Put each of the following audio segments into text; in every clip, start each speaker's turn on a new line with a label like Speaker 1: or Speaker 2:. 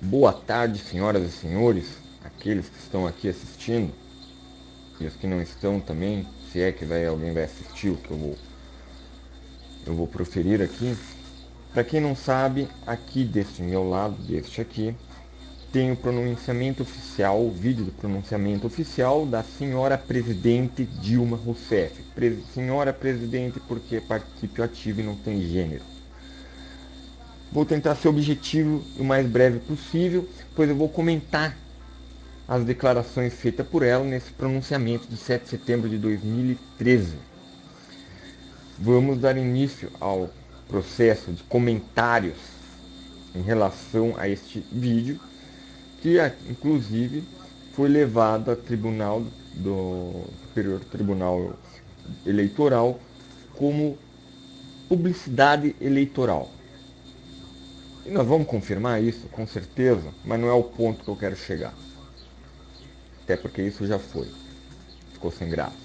Speaker 1: Boa tarde, senhoras e senhores, aqueles que estão aqui assistindo e os que não estão também, se é que alguém vai assistir o que eu vou proferir aqui. Para quem não sabe, aqui deste meu lado, deste aqui, tem o pronunciamento oficial, o vídeo do pronunciamento oficial da senhora presidente Dilma Rousseff. Senhora presidente porque participio ativo e não tem gênero. Vou tentar ser objetivo o mais breve possível, pois eu vou comentar as declarações feitas por ela nesse pronunciamento de 7 de setembro de 2013. Vamos dar início ao processo de comentários em relação a este vídeo, que inclusive foi levado ao Tribunal do Superior Tribunal Eleitoral como publicidade eleitoral. E nós vamos confirmar isso, com certeza, mas não é o ponto que eu quero chegar. Até porque isso já foi. Ficou sem graça.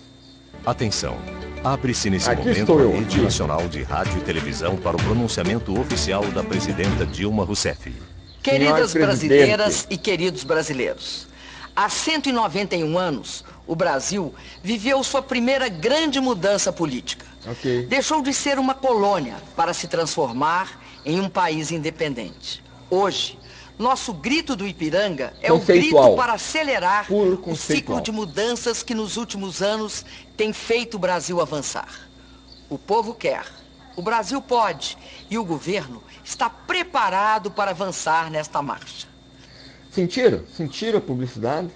Speaker 2: Atenção! Abre-se nesse
Speaker 1: Aqui
Speaker 2: momento a Rede
Speaker 1: aqui.
Speaker 2: Nacional de Rádio e Televisão para o pronunciamento oficial da presidenta Dilma Rousseff.
Speaker 3: Queridas brasileiras e queridos brasileiros, há 191 anos, o Brasil viveu sua primeira grande mudança política.
Speaker 1: Okay.
Speaker 3: Deixou de ser uma colônia para se transformar em um país independente. Hoje, nosso grito do Ipiranga é o grito para acelerar o ciclo de mudanças que nos últimos anos tem feito o Brasil avançar. O povo quer, o Brasil pode e o governo está preparado para avançar nesta marcha.
Speaker 1: Sentiram? Sentiram a publicidade?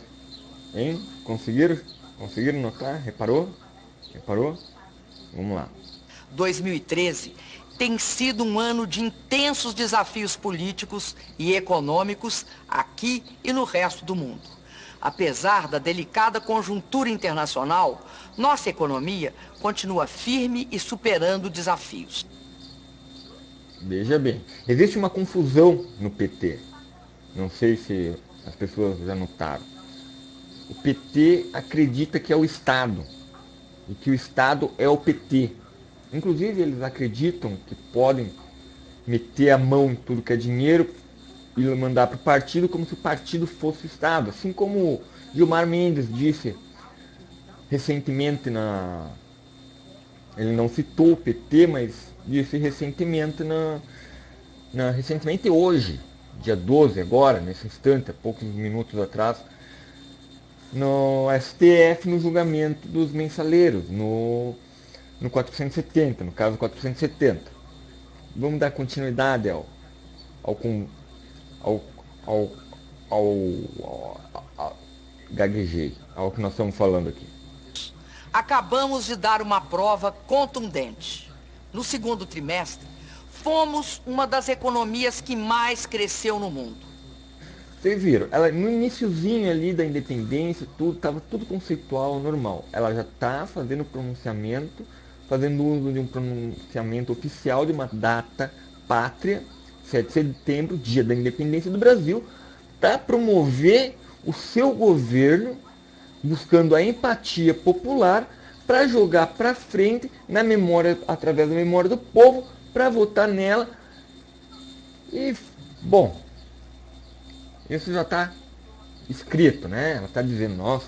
Speaker 1: Hein? Conseguiram notar? Reparou? Vamos lá.
Speaker 3: 2013 tem sido um ano de intensos desafios políticos e econômicos aqui e no resto do mundo. Apesar da delicada conjuntura internacional, nossa economia continua firme e superando desafios.
Speaker 1: Veja bem, existe uma confusão no PT. Não sei se as pessoas já notaram. O PT acredita que é o Estado e que o Estado é o PT. Inclusive, eles acreditam que podem meter a mão em tudo que é dinheiro e mandar para o partido como se o partido fosse o Estado. Assim como Gilmar Mendes disse recentemente ele não citou o PT, mas disse recentemente recentemente hoje, dia 12 agora, nesse instante, há poucos minutos atrás, no STF, no julgamento dos mensaleiros, no 470, no caso 470. Vamos dar continuidade ao gaguejei, ao que nós estamos falando aqui.
Speaker 3: Acabamos de dar uma prova contundente. No segundo trimestre, fomos uma das economias que mais cresceu no mundo.
Speaker 1: Vocês viram, ela no iniciozinho ali da independência, estava tudo conceitual, normal. Ela já está fazendo pronunciamento, fazendo uso de um pronunciamento oficial de uma data pátria, 7 de setembro, dia da independência do Brasil, para promover o seu governo, buscando a empatia popular, para jogar para frente na memória, através da memória do povo, para votar nela. E, bom, isso já está escrito, né? Ela está dizendo, nós,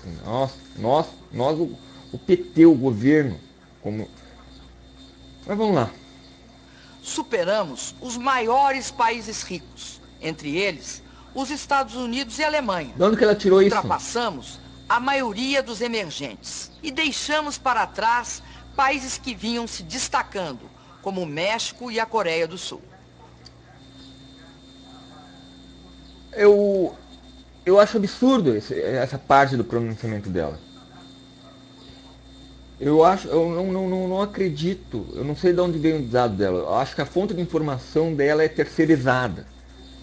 Speaker 1: o PT, o governo, como... Mas vamos lá.
Speaker 3: Superamos os maiores países ricos, entre eles os Estados Unidos e a Alemanha.
Speaker 1: De onde que ela tirou isso?
Speaker 3: Ultrapassamos a maioria dos emergentes e deixamos para trás países que vinham se destacando, como o México e a Coreia do Sul.
Speaker 1: Eu acho absurdo essa parte do pronunciamento dela. Eu não acredito, eu não sei de onde veio o dado dela. Eu acho que a fonte de informação dela é terceirizada.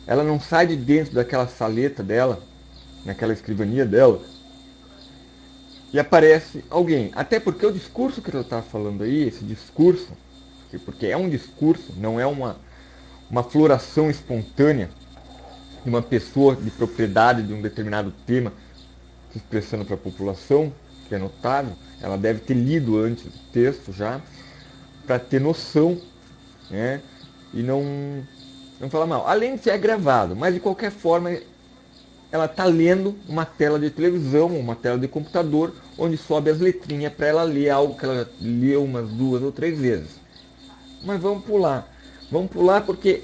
Speaker 1: Ela não sai de dentro daquela saleta dela, naquela escrivania dela, e aparece alguém. Até porque o discurso que ela está falando aí, esse discurso, porque é um discurso, não é uma floração espontânea de uma pessoa de propriedade de um determinado tema se expressando para a população, que é notável. Ela deve ter lido antes o texto já, para ter noção, né? E não Não fala mal. Além de ser agravado, mas de qualquer forma ela está lendo uma tela de televisão, uma tela de computador, onde sobe as letrinhas para ela ler algo que ela leu umas 2 ou 3 vezes. Mas vamos pular. Vamos pular porque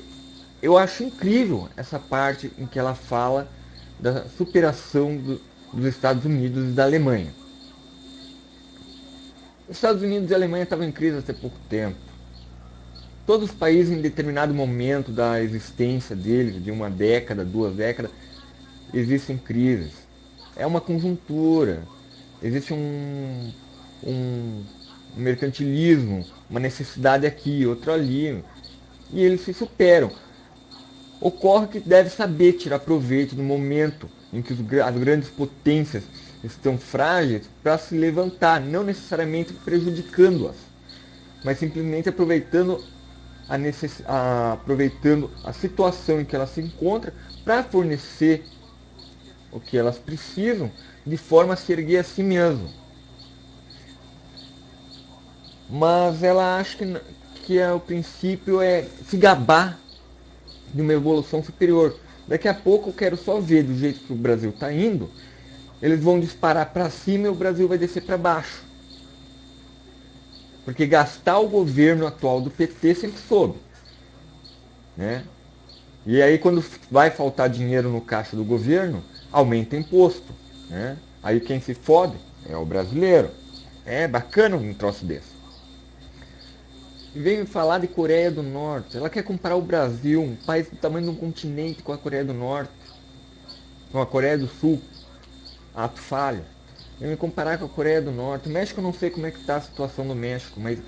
Speaker 1: eu acho incrível essa parte em que ela fala da superação dos Estados Unidos e da Alemanha. Os Estados Unidos e a Alemanha estavam em crise há pouco tempo. Todos os países, em determinado momento da existência deles, de uma década, 2 décadas, existem crises. É uma conjuntura. Existe um mercantilismo, uma necessidade aqui, outra ali. E eles se superam. Ocorre que deve saber tirar proveito do momento em que as grandes potências estão frágeis para se levantar, não necessariamente prejudicando-as, mas simplesmente aproveitando a situação em que elas se encontram para fornecer o que elas precisam de forma a se erguer a si mesmo. Mas ela acha que o princípio é se gabar de uma evolução superior. Daqui a pouco eu quero só ver do jeito que o Brasil está indo, eles vão disparar para cima e o Brasil vai descer para baixo. Porque gastar o governo atual do PT sempre soube, né? E aí quando vai faltar dinheiro no caixa do governo, aumenta imposto, né? Aí quem se fode é o brasileiro. É bacana um troço desse. E vem falar de Coreia do Norte. Ela quer comparar o Brasil, um país do tamanho de um continente, com a Coreia do Norte, com a Coreia do Sul. Ato falho. Vem me comparar com a Coreia do Norte. O México eu não sei como é que está a situação do México, mas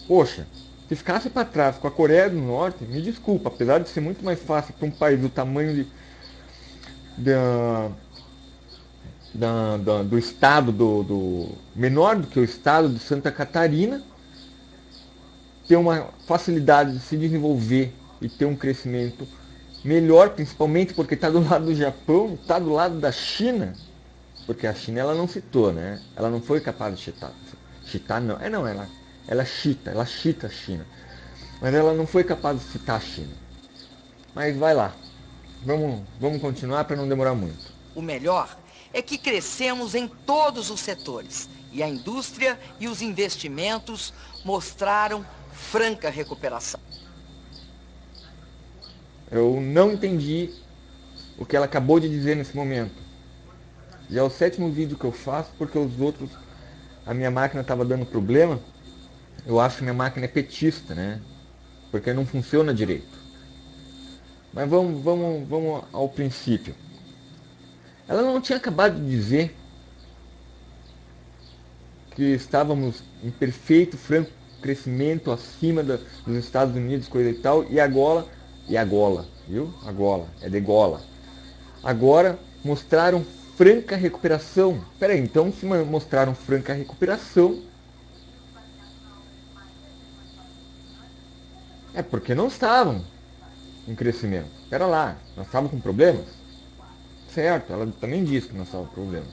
Speaker 1: poxa, se ficasse para trás com a Coreia do Norte, me desculpa, apesar de ser muito mais fácil para um país do tamanho do estado menor do que o estado de Santa Catarina, ter uma facilidade de se desenvolver e ter um crescimento melhor, principalmente porque está do lado do Japão, está do lado da China, porque a China ela não citou, né? Ela não foi capaz de citar não. Ela cita a China, mas ela não foi capaz de citar a China. Mas vai lá, vamos continuar para não demorar muito.
Speaker 3: O melhor é que crescemos em todos os setores e a indústria e os investimentos mostraram franca recuperação.
Speaker 1: Eu não entendi o que ela acabou de dizer nesse momento. Já é o 7º vídeo que eu faço, porque os outros, a minha máquina estava dando problema. Eu acho que minha máquina é petista, né? Porque não funciona direito. Mas vamos ao princípio. Ela não tinha acabado de dizer que estávamos em perfeito, franco crescimento acima dos Estados Unidos, coisa e tal, e agora, viu? Agora, é de gola. Agora mostraram franca recuperação. Peraí, então se mostraram franca recuperação, é porque não estavam em crescimento. Espera lá, nós estávamos com problemas? Certo, ela também disse que nós estávamos com problemas.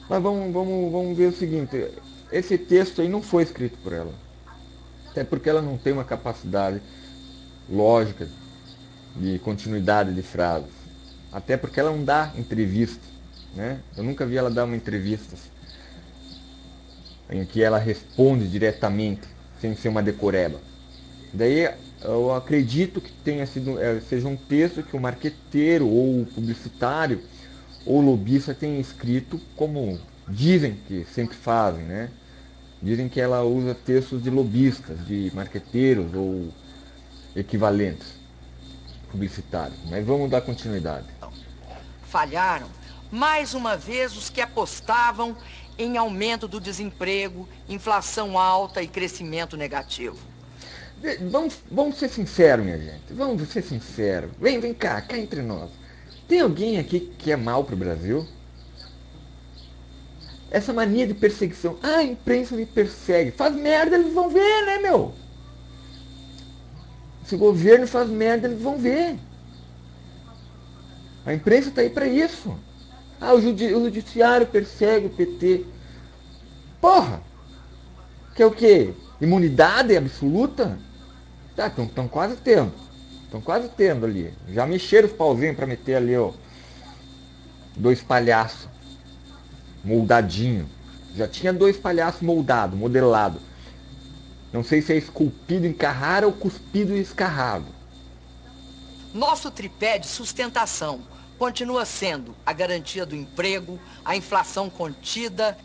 Speaker 1: Mas vamos ver o seguinte, esse texto aí não foi escrito por ela. Até porque ela não tem uma capacidade lógica de continuidade de frases. Até porque ela não dá entrevista, né? Eu nunca vi ela dar uma entrevista em que ela responde diretamente, sem ser uma decoreba. Daí eu acredito que seja um texto que o marqueteiro ou o publicitário ou o lobista tenha escrito, como dizem que sempre fazem, né? Dizem que ela usa textos de lobistas, de marqueteiros ou equivalentes publicitários. Mas vamos dar continuidade.
Speaker 3: Falharam mais uma vez os que apostavam em aumento do desemprego, inflação alta e crescimento negativo.
Speaker 1: Vamos ser sinceros, minha gente. Vamos ser sinceros. Vem cá entre nós. Tem alguém aqui que é mal pro Brasil? Essa mania de perseguição. Ah, a imprensa me persegue. Faz merda, eles vão ver, né, meu? Se o governo faz merda, eles vão ver. A imprensa tá aí pra isso. Ah, o judiciário persegue o PT. Porra! Que é o quê? Imunidade absoluta? Tá, estão quase tendo. Estão quase tendo ali. Já mexeram os pauzinhos para meter ali, ó. 2 palhaços. Moldadinho. Já tinha 2 palhaços moldados, modelado. Não sei se é esculpido em Carrara ou cuspido e escarrado.
Speaker 3: Nosso tripé de sustentação continua sendo a garantia do emprego, a inflação contida.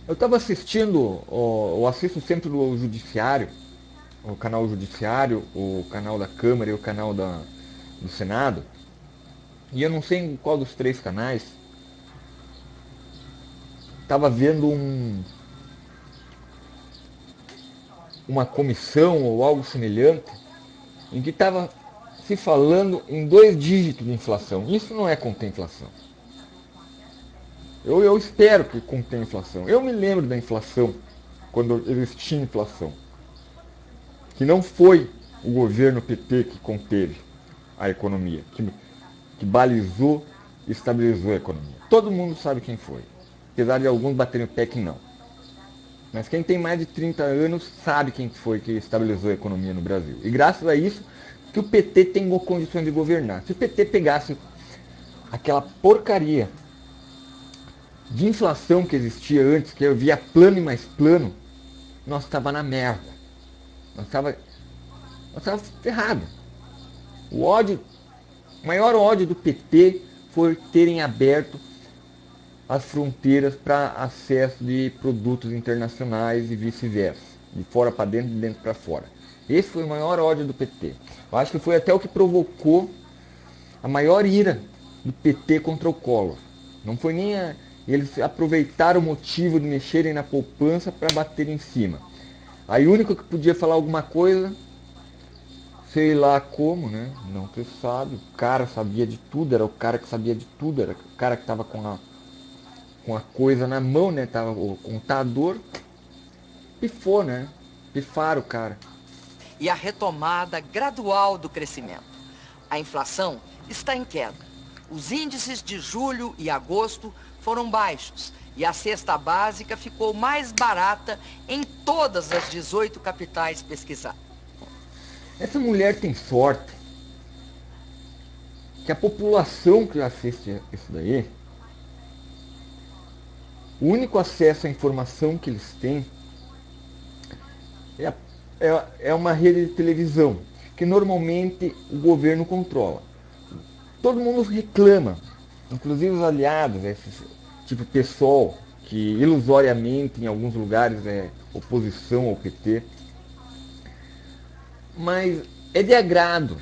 Speaker 1: Eu estava assistindo, eu assisto sempre o Judiciário, o canal Judiciário, o canal da Câmara e o canal do Senado. E eu não sei em qual dos 3 canais. Estava vendo uma comissão ou algo semelhante, em que estava se falando em 2 dígitos de inflação. Isso não é conter inflação. Eu espero que contenha inflação. Eu me lembro da inflação, quando existia inflação. Que não foi o governo PT que conteve a economia, que balizou e estabilizou a economia. Todo mundo sabe quem foi. Apesar de alguns baterem o pé que não. Mas quem tem mais de 30 anos sabe quem foi que estabilizou a economia no Brasil. E graças a isso que o PT tem condições de governar. Se o PT pegasse aquela porcaria de inflação que existia antes, que eu via plano e mais plano, nós estava na merda. Nós estava ferrado. O maior ódio do PT foi terem aberto as fronteiras para acesso de produtos internacionais e vice-versa. De fora para dentro, de dentro para fora. Esse foi o maior ódio do PT. Eu acho que foi até o que provocou a maior ira do PT contra o Collor. Não foi nem eles aproveitaram o motivo de mexerem na poupança para bater em cima. Aí o único que podia falar alguma coisa, sei lá como, né? Não se sabe. O cara sabia de tudo, era o cara que sabia de tudo, era o cara que estava com a coisa na mão, né? Tava o contador, pifou, né? Pifaram o cara.
Speaker 3: E a retomada gradual do crescimento. A inflação está em queda. Os índices de julho e agosto foram baixos e a cesta básica ficou mais barata em todas as 18 capitais pesquisadas.
Speaker 1: Essa mulher tem sorte que a população que assiste isso daí, o único acesso à informação que eles têm é uma rede de televisão, que normalmente o governo controla. Todo mundo reclama, inclusive os aliados, esse tipo PSOL, que ilusoriamente em alguns lugares é oposição ao PT. Mas é de agrado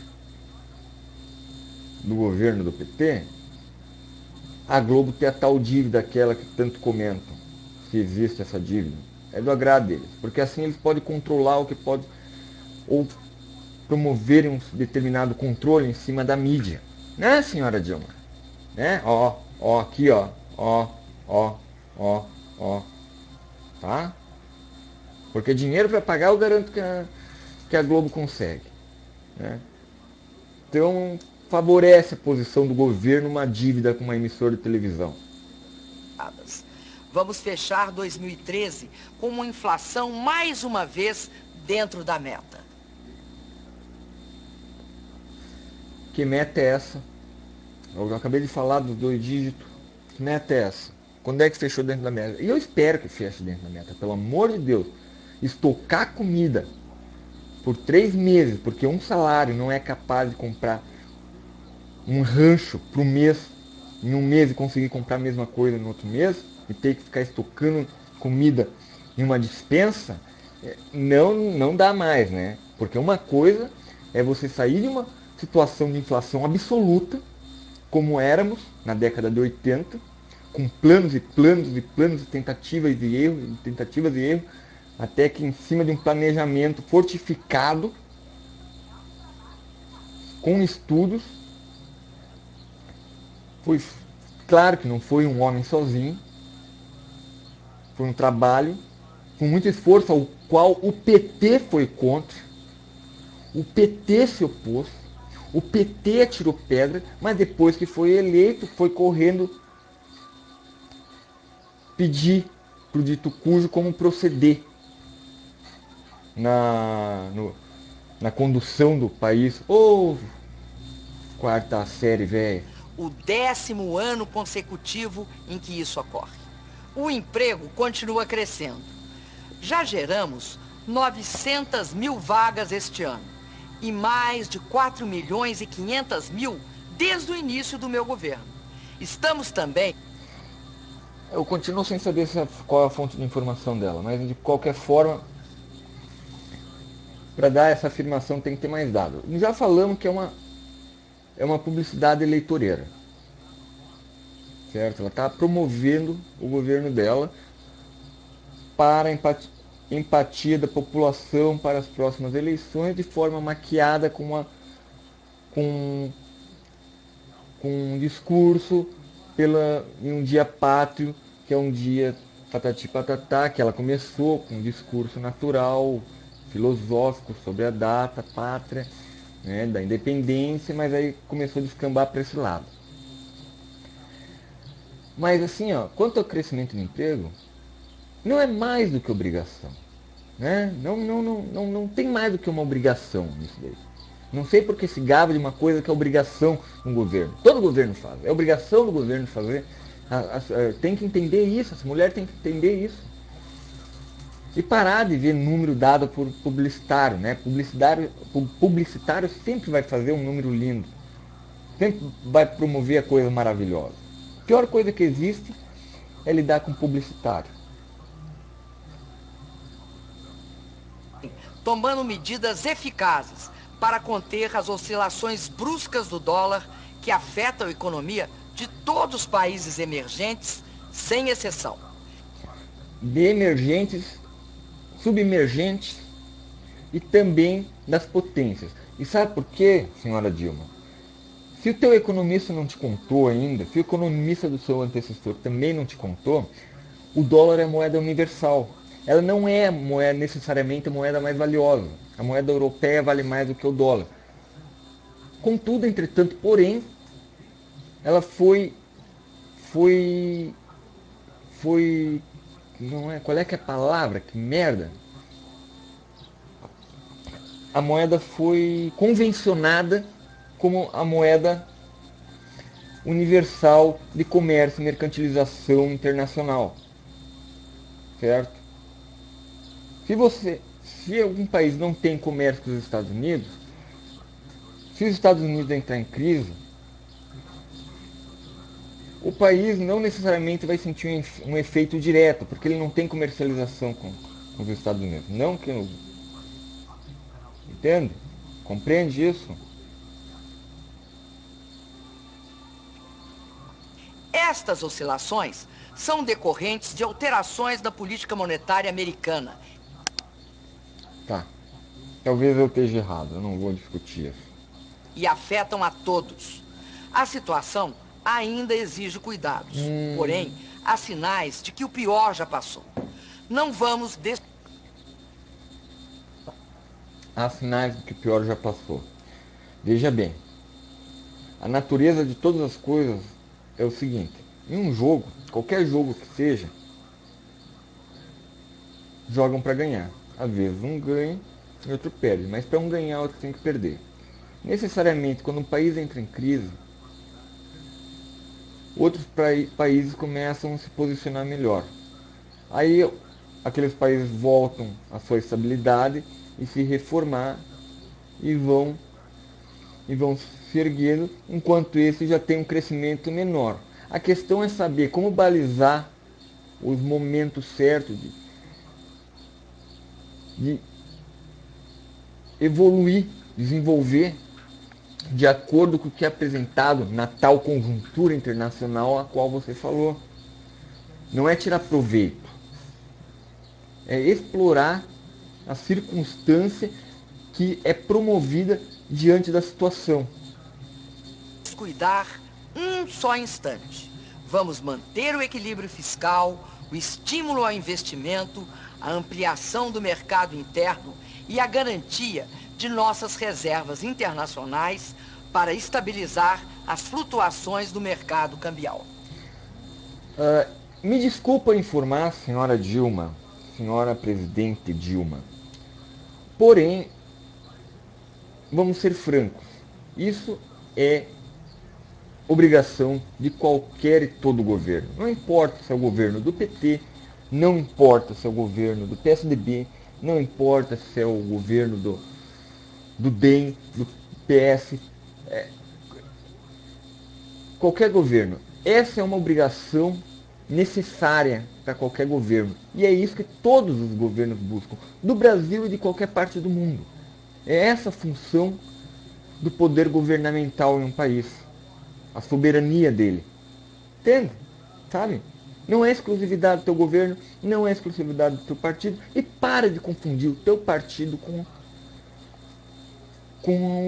Speaker 1: do governo do PT a Globo ter a tal dívida, aquela que tanto comentam, se existe essa dívida. É do agrado deles, porque assim eles podem controlar o que pode, ou promoverem um determinado controle em cima da mídia. Né, senhora Dilma? Né? Ó, aqui, ó, tá? Porque dinheiro para pagar eu garanto que a Globo consegue, né? Então favorece a posição do governo uma dívida com uma emissora de televisão.
Speaker 3: Vamos fechar 2013 com uma inflação mais uma vez dentro da meta.
Speaker 1: Que meta é essa? Eu acabei de falar dos 2 dígitos. Que meta é essa? Quando é que fechou dentro da meta? E eu espero que feche dentro da meta, pelo amor de Deus. Estocar comida por 3 meses, porque um salário não é capaz de comprar um rancho para o mês, em um mês e conseguir comprar a mesma coisa no outro mês, e ter que ficar estocando comida em uma despensa, não dá mais, né? Porque uma coisa é você sair de uma situação de inflação absoluta, como éramos na década de 80, com planos e planos e planos, tentativas e erros, até que em cima de um planejamento fortificado, com estudos, foi claro que não foi um homem sozinho, foi um trabalho com muito esforço, ao qual o PT foi contra, o PT se opôs, o PT atirou pedra, mas depois que foi eleito, foi correndo pedir para o dito cujo como proceder. na condução do país. Ô, quarta série, velho.
Speaker 3: O 10º ano consecutivo em que isso ocorre. O emprego continua crescendo. Já geramos 900 mil vagas este ano e mais de 4 milhões e 500 mil desde o início do meu governo. Estamos também...
Speaker 1: Eu continuo sem saber qual é a fonte de informação dela, mas de qualquer forma, para dar essa afirmação tem que ter mais dados. Já falamos que é uma publicidade eleitoreira, certo? Ela está promovendo o governo dela para empatia da população para as próximas eleições de forma maquiada com um discurso em um dia pátrio, que é um dia patati patatá, que ela começou com um discurso natural, filosófico sobre a data, pátria, né, da independência, mas aí começou a descambar para esse lado. Mas assim, quanto ao crescimento do emprego, não é mais do que obrigação, né? Não tem mais do que uma obrigação nisso daí. Não sei porque se gaba de uma coisa que é obrigação do governo. Todo governo faz. É obrigação do governo fazer. Tem que entender isso. As mulheres têm que entender isso. E parar de ver número dado por publicitário, né? Publicitário sempre vai fazer um número lindo. Sempre vai promover a coisa maravilhosa. A pior coisa que existe é lidar com publicitário.
Speaker 3: Tomando medidas eficazes para conter as oscilações bruscas do dólar que afetam a economia de todos os países emergentes, sem exceção.
Speaker 1: De emergentes, submergentes e também das potências. E sabe por quê, senhora Dilma? Se o teu economista não te contou ainda, se o economista do seu antecessor também não te contou, o dólar é moeda universal. Ela não é necessariamente a moeda mais valiosa. A moeda europeia vale mais do que o dólar. Contudo, entretanto, porém, ela foi não é, qual é que é a palavra? Que merda. A moeda foi convencionada como a moeda universal de comércio e mercantilização internacional. Certo? Se algum país não tem comércio com os Estados Unidos, se os Estados Unidos entrar em crise, o país não necessariamente vai sentir um efeito direto, porque ele não tem comercialização com os Estados Unidos. Não que... Entende? Compreende isso?
Speaker 3: Estas oscilações são decorrentes de alterações da política monetária americana.
Speaker 1: Tá. Talvez eu esteja errado, eu não vou discutir isso.
Speaker 3: E afetam a todos. A situação ainda exige cuidados. Porém, há sinais de que o pior já passou. Não vamos...
Speaker 1: Há sinais de que o pior já passou. Veja bem. A natureza de todas as coisas é o seguinte. Em um jogo, qualquer jogo que seja, jogam para ganhar. Às vezes um ganha e outro perde. Mas para um ganhar, outro tem que perder. Necessariamente, quando um país entra em crise, outros países começam a se posicionar melhor. Aí aqueles países voltam à sua estabilidade e se reformar e vão se erguendo, enquanto esse já tem um crescimento menor. A questão é saber como balizar os momentos certos de evoluir, desenvolver de acordo com o que é apresentado na tal conjuntura internacional a qual você falou. Não é tirar proveito, é explorar a circunstância que é promovida diante da situação.
Speaker 3: Cuidar um só instante. Vamos manter o equilíbrio fiscal, o estímulo ao investimento, a ampliação do mercado interno e a garantia de nossas reservas internacionais para estabilizar as flutuações do mercado cambial.
Speaker 1: Me desculpa informar, senhora Dilma, senhora presidente Dilma, Porém, vamos ser francos, isso é obrigação de qualquer e todo governo. Não importa se é o governo do PT, não importa se é o governo do PSDB, não importa se é o governo do DEM, do PS, qualquer governo. Essa é uma obrigação necessária para qualquer governo. E é isso que todos os governos buscam, do Brasil e de qualquer parte do mundo. É essa a função do poder governamental em um país. A soberania dele. Entende? Sabe? Não é exclusividade do teu governo, não é exclusividade do teu partido. E para de confundir o teu partido com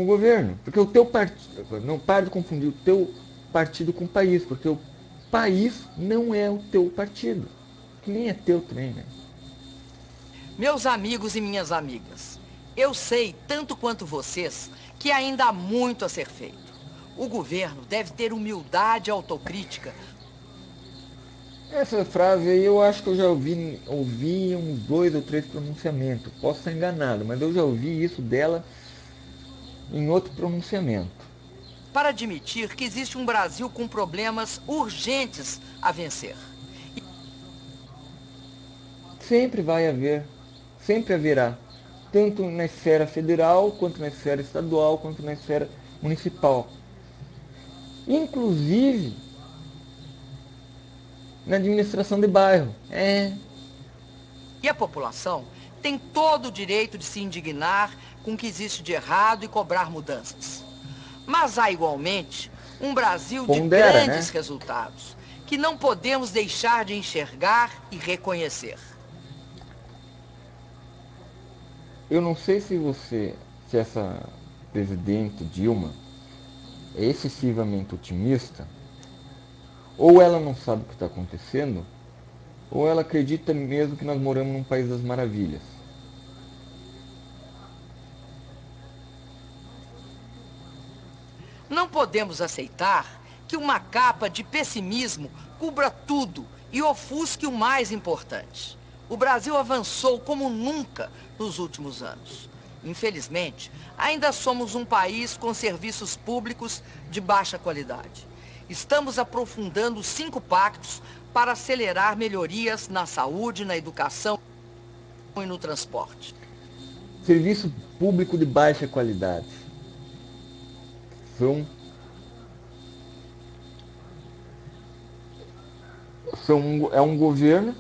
Speaker 1: o governo. Porque o teu partido... Não para de confundir o teu partido com o país. Porque o país não é o teu partido. Que nem é teu também, né?
Speaker 3: Meus amigos e minhas amigas, eu sei, tanto quanto vocês, que ainda há muito a ser feito. O governo deve ter humildade e autocrítica.
Speaker 1: Essa frase aí eu acho que eu já ouvi uns 2 ou 3 pronunciamentos. Posso estar enganado, mas eu já ouvi isso dela em outro pronunciamento.
Speaker 3: Para admitir que existe um Brasil com problemas urgentes a vencer.
Speaker 1: Sempre vai haver, sempre haverá. Tanto na esfera federal, quanto na esfera estadual, quanto na esfera municipal. Inclusive na administração de bairro.
Speaker 3: E a população tem todo o direito de se indignar com o que existe de errado e cobrar mudanças. Mas há igualmente um Brasil de grandes resultados, que não podemos deixar de enxergar e reconhecer.
Speaker 1: Eu não sei se essa presidente Dilma é excessivamente otimista, ou ela não sabe o que está acontecendo, ou ela acredita mesmo que nós moramos num país das maravilhas.
Speaker 3: Não podemos aceitar que uma capa de pessimismo cubra tudo e ofusque o mais importante. O Brasil avançou como nunca nos últimos anos. Infelizmente, ainda somos um país com serviços públicos de baixa qualidade. Estamos aprofundando 5 pactos para acelerar melhorias na saúde, na educação e no transporte.
Speaker 1: Serviço público de baixa qualidade. É um governo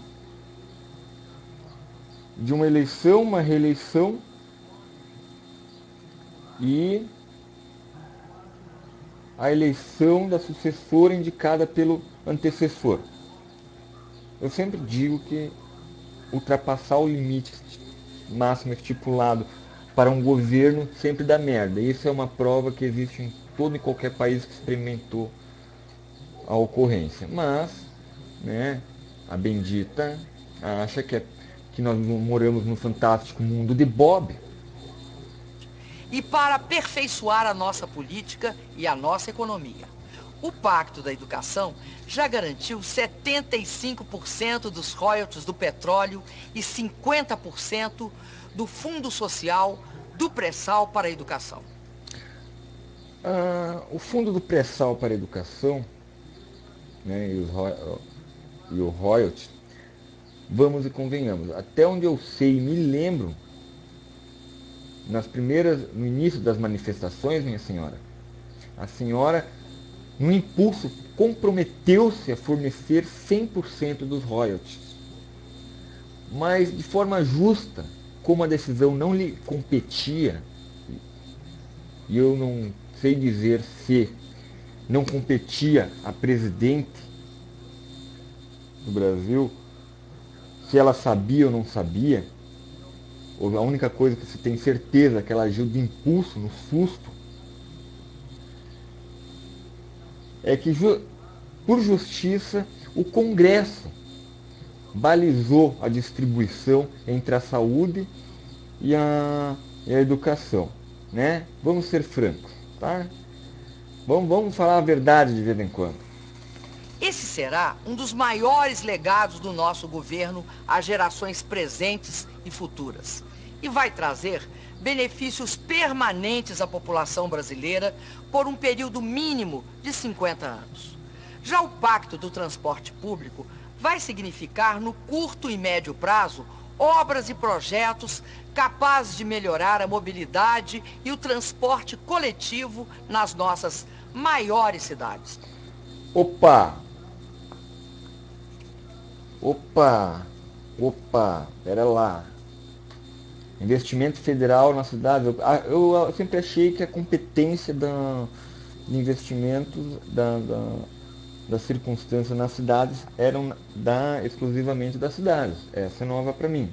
Speaker 1: de uma eleição, uma reeleição e a eleição da sucessora indicada pelo antecessor. Eu sempre digo que ultrapassar o limite máximo estipulado para um governo sempre dá merda. Isso é uma prova que existe em todo e qualquer país que experimentou a ocorrência. Mas, né, a bendita acha que nós moramos no fantástico mundo de Bob.
Speaker 3: E para aperfeiçoar a nossa política e a nossa economia, o Pacto da Educação já garantiu 75% dos royalties do petróleo e 50% do Fundo Social do pré-sal para a educação.
Speaker 1: O Fundo do pré-sal para a educação, né, e o royalties, vamos e convenhamos, até onde eu sei e me lembro, no início das manifestações, minha senhora, a senhora, no impulso, comprometeu-se a fornecer 100% dos royalties. Mas, de forma justa, como a decisão não lhe competia, e eu não sei dizer se não competia a presidente do Brasil, se ela sabia ou não sabia, ou a única coisa que se tem certeza é que ela agiu de impulso, no susto, é que, por justiça, o Congresso balizou a distribuição entre a saúde e a educação, né? Vamos ser francos, tá? Vamos falar a verdade de vez em quando.
Speaker 3: Esse será um dos maiores legados do nosso governo às gerações presentes e futuras. E vai trazer benefícios permanentes à população brasileira por um período mínimo de 50 anos. Já o Pacto do Transporte Público vai significar, no curto e médio prazo, obras e projetos capazes de melhorar a mobilidade e o transporte coletivo nas nossas maiores cidades.
Speaker 1: Opa, pera lá. Investimento federal na cidade. Eu sempre achei que a competência de investimentos das circunstâncias nas cidades eram exclusivamente das cidades. Essa é nova para mim.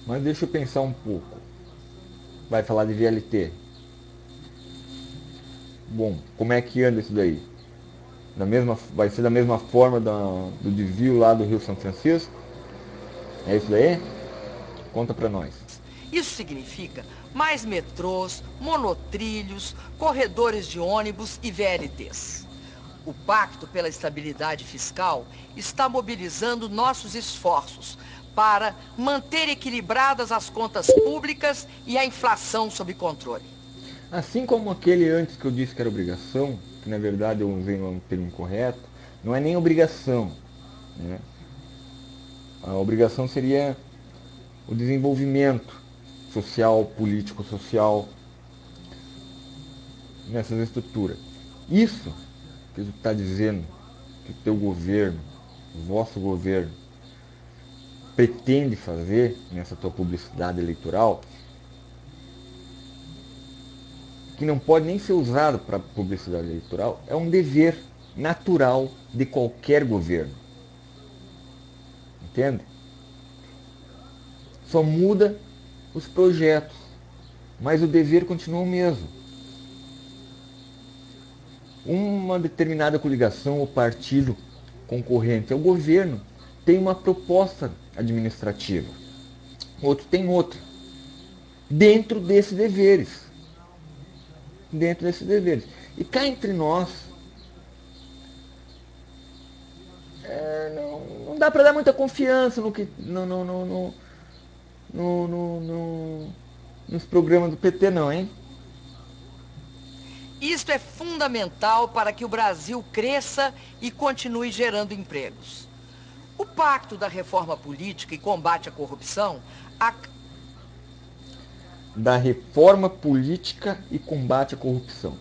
Speaker 1: Mas deixa eu pensar um pouco. Vai falar de VLT. Bom, como é que anda isso daí? Vai ser da mesma forma do desvio lá do Rio São Francisco? É isso daí? Conta pra nós.
Speaker 3: Isso significa mais metrôs, monotrilhos, corredores de ônibus e VLTs. O Pacto pela Estabilidade Fiscal está mobilizando nossos esforços para manter equilibradas as contas públicas e a inflação sob controle.
Speaker 1: Assim como aquele antes que eu disse que era obrigação, que na verdade eu usei um termo correto, não é nem obrigação, né? A obrigação seria o desenvolvimento social, político-social nessas estruturas. Isso que tu está dizendo que o teu governo, o vosso governo, pretende fazer nessa tua publicidade eleitoral, que não pode nem ser usado para publicidade eleitoral, é um dever natural de qualquer governo. Entende? Só muda os projetos, mas o dever continua o mesmo. Uma determinada coligação ou partido concorrente ao governo tem uma proposta administrativa, outro tem outra, dentro desses deveres. E cá entre nós, não dá para dar muita confiança nos programas do PT não, hein?
Speaker 3: Isto é fundamental para que o Brasil cresça e continue gerando empregos. O Pacto da Reforma Política e Combate à Corrupção...
Speaker 1: Da Reforma Política e Combate à Corrupção.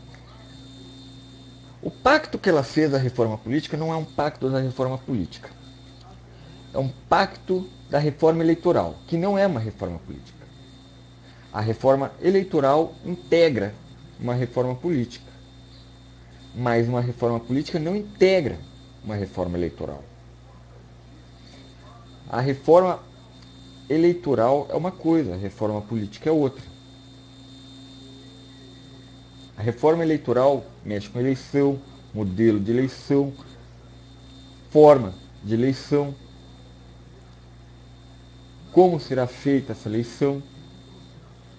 Speaker 1: O pacto que ela fez da reforma política não é um pacto da reforma política. É um pacto da reforma eleitoral, que não é uma reforma política. A reforma eleitoral integra uma reforma política, mas uma reforma política não integra uma reforma eleitoral. A reforma eleitoral é uma coisa, a reforma política é outra. A reforma eleitoral mexe com eleição, modelo de eleição, forma de eleição, como será feita essa eleição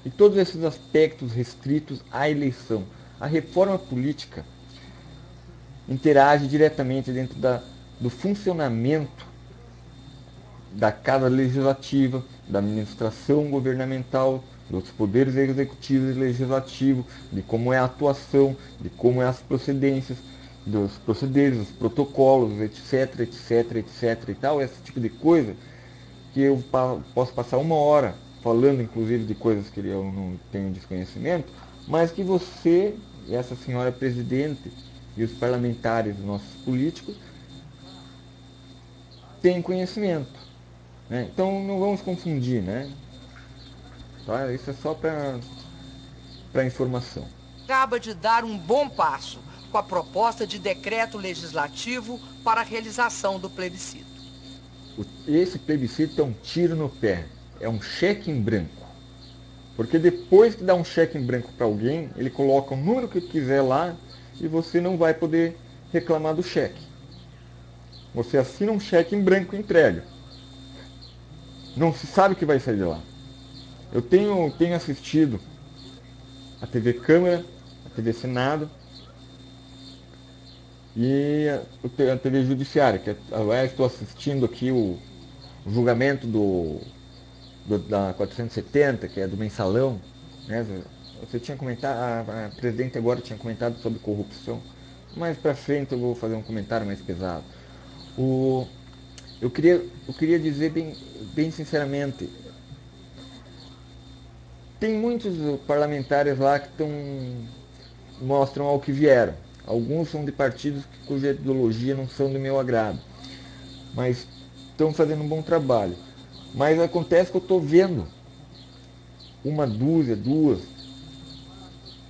Speaker 1: e todos esses aspectos restritos à eleição. A reforma política interage diretamente dentro do funcionamento da Casa Legislativa, da administração governamental, dos poderes executivo e legislativo, de como é a atuação, de como é as procedências, dos procederes, dos protocolos, etc, etc, etc e tal, esse tipo de coisa que eu posso passar uma hora falando, inclusive, de coisas que eu não tenho desconhecimento, mas que você, e essa senhora presidente, e os parlamentares, nossos políticos, têm conhecimento. Né? Então não vamos confundir, né? Tá? Isso é só para informação.
Speaker 3: Acaba de dar um bom passo com a proposta de decreto legislativo para a realização do plebiscito.
Speaker 1: Esse plebiscito é um tiro no pé, é um cheque em branco. Porque depois que dá um cheque em branco para alguém, ele coloca o número que quiser lá e você não vai poder reclamar do cheque. Você assina um cheque em branco e entrega. Não se sabe o que vai sair de lá. Eu tenho assistido a TV Câmara, a TV Senado e a TV Judiciária, que aliás estou assistindo aqui o julgamento do da 470, que é do mensalão, né? Você tinha comentado, a presidente agora tinha comentado sobre corrupção. Mais pra frente eu vou fazer um comentário mais pesado. Eu queria dizer bem sinceramente, tem muitos parlamentares lá que mostram ao que vieram. Alguns são de partidos cuja ideologia não são do meu agrado, mas estão fazendo um bom trabalho. Mas acontece que eu estou vendo uma dúzia, duas,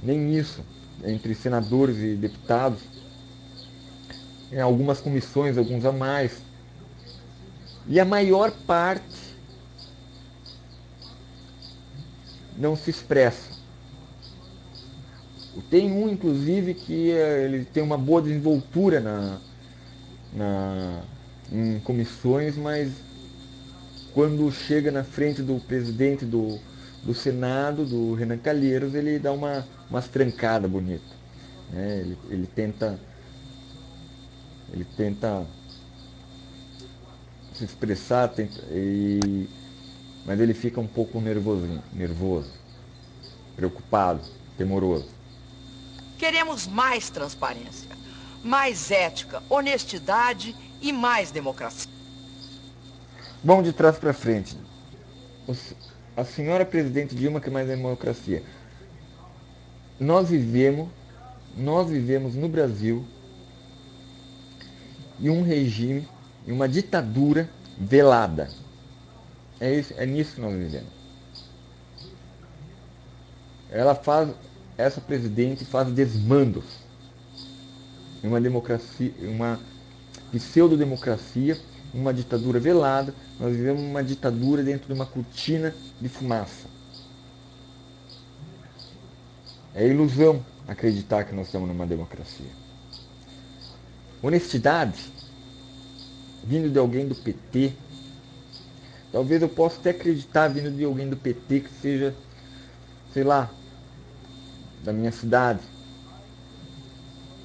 Speaker 1: nem isso, entre senadores e deputados, em algumas comissões, alguns a mais. E a maior parte não se expressa. Tem um, inclusive, que ele tem uma boa desenvoltura em comissões, mas quando chega na frente do presidente do Senado, do Renan Calheiros, ele dá umas trancadas bonitas. Né? Ele tenta se expressar, mas ele fica um pouco nervoso, preocupado, temoroso.
Speaker 3: Queremos mais transparência, mais ética, honestidade e mais democracia.
Speaker 1: Vamos de trás para frente. A senhora presidente Dilma quer mais democracia. Nós vivemos no Brasil em um regime, em uma ditadura velada. É nisso que nós vivemos. Essa presidente faz desmandos em uma democracia, uma pseudo-democracia, uma ditadura velada. Nós vivemos uma ditadura dentro de uma cortina de fumaça. É ilusão acreditar que nós estamos numa democracia. Honestidade, vindo de alguém do PT, talvez eu possa até acreditar vindo de alguém do PT que seja, sei lá, da minha cidade,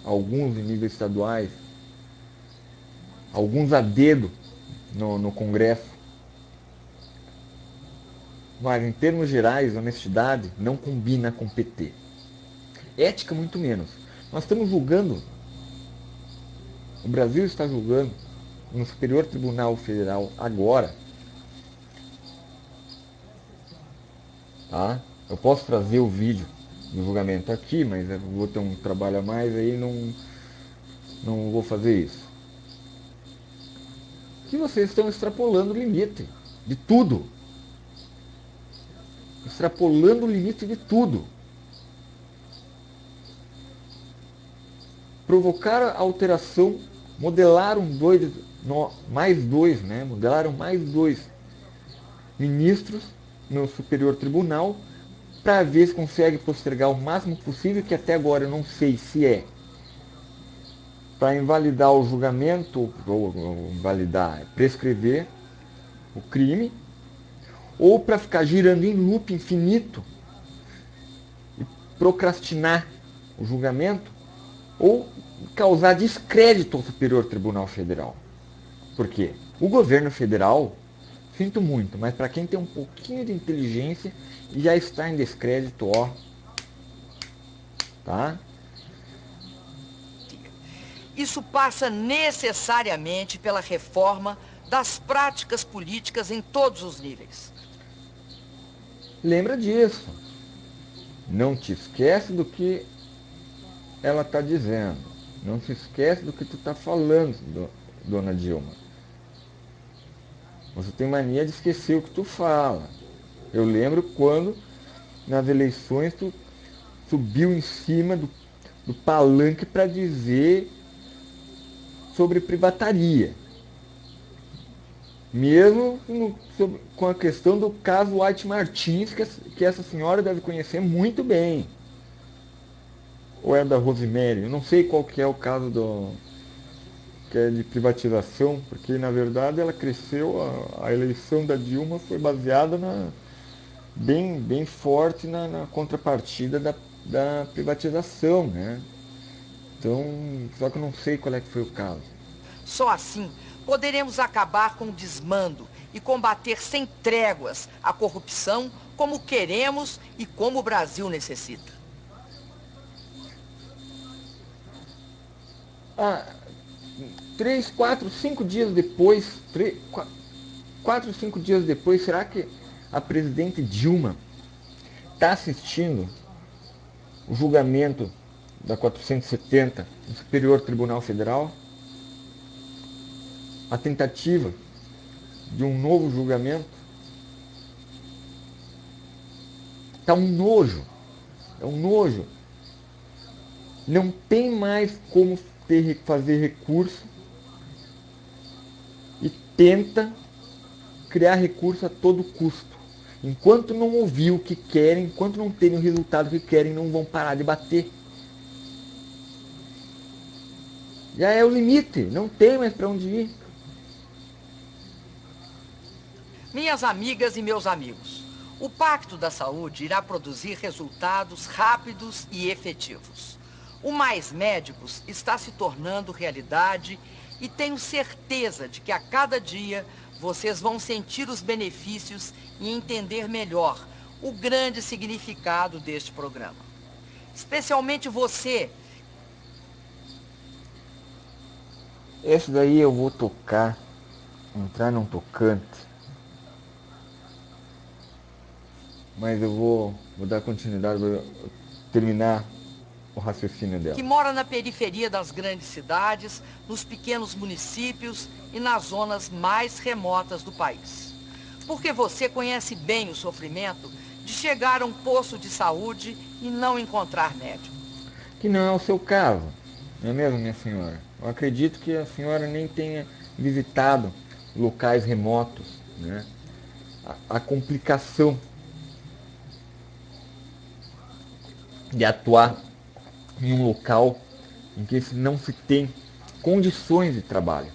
Speaker 1: alguns em níveis estaduais, alguns a dedo no Congresso. Mas em termos gerais, honestidade não combina com PT. Ética muito menos. Nós estamos julgando, o Brasil está julgando no Superior Tribunal Federal agora, tá? Eu posso trazer o vídeo do julgamento aqui, mas eu vou ter um trabalho a mais aí, não vou fazer isso. Que vocês estão extrapolando o limite de tudo. Extrapolando o limite de tudo. Provocaram alteração, modelaram mais dois ministros no Superior Tribunal para ver se consegue postergar o máximo possível, que até agora eu não sei se é para invalidar o julgamento, ou invalidar, prescrever o crime, ou para ficar girando em loop infinito e procrastinar o julgamento, ou causar descrédito ao Superior Tribunal Federal. Por quê? O governo federal, sinto muito, mas para quem tem um pouquinho de inteligência, já está em descrédito, ó. Tá?
Speaker 3: Isso passa necessariamente pela reforma das práticas políticas em todos os níveis.
Speaker 1: Lembra disso. Não te esquece do que ela está dizendo. Não se esquece do que tu está falando, dona Dilma. Você tem mania de esquecer o que tu fala. Eu lembro quando, nas eleições, tu subiu em cima do palanque para dizer sobre privataria. Mesmo com a questão do caso White Martins, que essa senhora deve conhecer muito bem. Ou é da Rosemary? Eu não sei qual que é o caso que é de privatização, porque na verdade ela cresceu, a eleição da Dilma foi baseada bem forte na contrapartida da privatização, né? Então, só que eu não sei qual é que foi o caso.
Speaker 3: Só assim poderemos acabar com o desmando e combater sem tréguas a corrupção como queremos e como o Brasil necessita.
Speaker 1: 3, 4, 5 dias depois, 4, 5 dias depois, será que a presidente Dilma está assistindo o julgamento da 470 do Superior Tribunal Federal? A tentativa de um novo julgamento? Está um nojo. É um nojo. Não tem mais como fazer recurso e tenta criar recurso a todo custo. Enquanto não ouvir o que querem, enquanto não terem o resultado que querem, não vão parar de bater. Já é o limite, não tem mais para onde ir.
Speaker 3: Minhas amigas e meus amigos, o Pacto da Saúde irá produzir resultados rápidos e efetivos. O Mais Médicos está se tornando realidade e tenho certeza de que a cada dia vocês vão sentir os benefícios e entender melhor o grande significado deste programa. Especialmente você.
Speaker 1: Esse daí eu vou tocar, entrar num tocante. Mas eu vou dar continuidade, vou terminar o raciocínio dela.
Speaker 3: Que mora na periferia das grandes cidades, nos pequenos municípios e nas zonas mais remotas do país. Porque você conhece bem o sofrimento de chegar a um posto de saúde e não encontrar médico.
Speaker 1: Que não é o seu caso, não é mesmo, minha senhora? Eu acredito que a senhora nem tenha visitado locais remotos, né? A complicação de atuar em um local em que não se tem condições de trabalho.